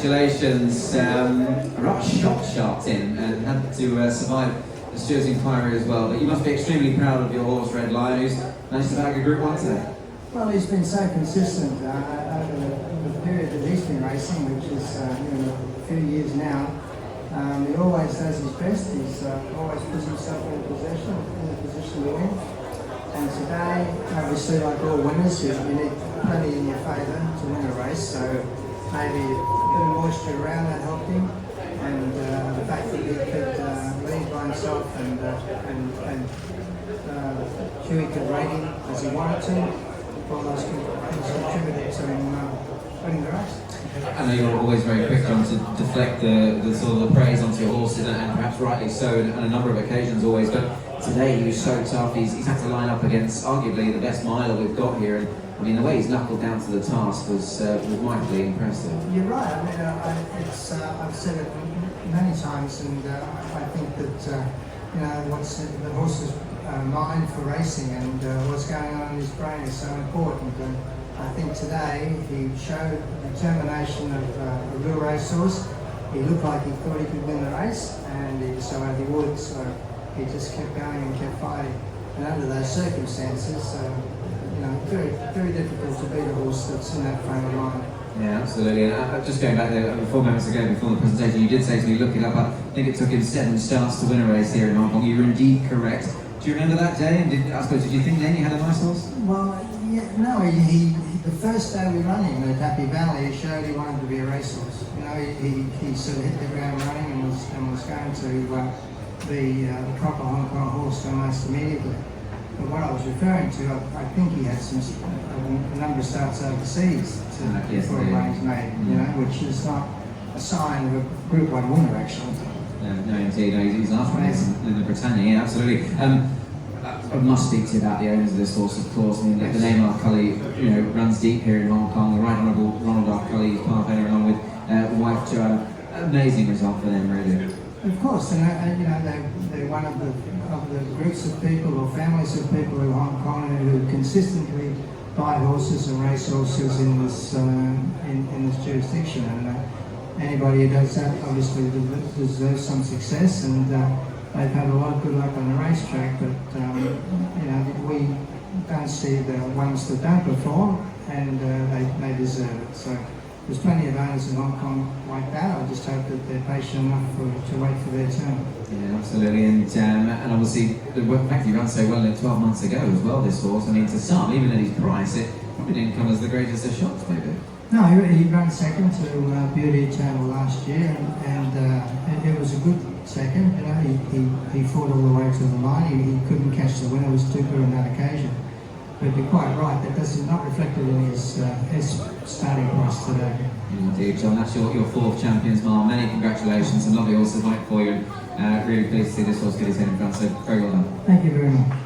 Congratulations, a rough shot in and had to survive the Stewards' inquiry as well, but you must be extremely proud of your horse Red Lion, who's managed to bag a Group 1 today. Well, he's been so consistent over the period that he's been racing, which is a few years now. He always does his best. He's always puts himself in a position to win. And today, obviously, like all winners, you need plenty in your favour to win a race. So maybe a bit of moisture around that helped him, and the fact that he could lead by himself and Huey could rate him as he wanted to. All those contributed to him winning the race. I know you're always very quick, John, to deflect the sort of the praise onto your horses, and perhaps rightly so, on a number of occasions always. But today he was so tough. He's had to line up against arguably the best miler we've got here, and I mean the way he's knuckled down to the task was mightily impressive. You're right. I mean, I've said it many times, and I think that what's the horse's mind for racing and what's going on in his brain is so important. And I think today he showed determination of a real racehorse. He looked like he thought he could win the race, and he decided he would. So he just kept going and kept fighting. And under those circumstances, very, very difficult to beat a horse that's in that frame of mind. Yeah, absolutely. And just going back there, 4 minutes ago before the presentation, you did say to me, look it up, I think it took him 7 starts to win a race here in Hong Kong. You were indeed correct. Do you remember that day? And I suppose, did you think then you had a nice horse? Well, yeah, no, he the first day we ran him at Happy Valley, he showed he wanted to be a racehorse. He sort of hit the ground running and was going to be the proper Hong Kong horse almost immediately. But what I was referring to, I think he had a number of starts overseas before he won his made, which is not a sign of a Group 1 winner, actually. No, indeed. No, he's last race in the Britannia, yeah, absolutely. I must speak to you about the owners of this horse, of course. I mean, the name Arcully, runs deep here in Hong Kong. The Right Honourable Ronald Arcully is part owner along with wife Joanne. Amazing result for them, really. Of course, and they're one of the groups of people or families of people in Hong Kong who consistently buy horses and race horses in this jurisdiction. And anybody who does that obviously deserves some success, and they've had a lot of good luck on the racetrack. But we don't see the ones that don't perform, and they deserve it. So there's plenty of owners in Hong Kong like that. I just hope that they're patient enough to wait for their turn. Yeah, absolutely. And obviously the fact he ran so well 12 months ago as well, this horse. I mean, to some, even at his price, it probably didn't come as the greatest of shocks, maybe. No, he ran second to Beauty Eternal last year, and it was a good second. He fought all the way to the line. He couldn't catch the winner. It was too good on that occasion. But you're quite right, that is not reflected in his starting price today. Indeed, John, that's your 4th Champions Mile. Many congratulations, and lovely horses right for you. Really pleased to see this horse get his head in front, so very well done. Thank you very much.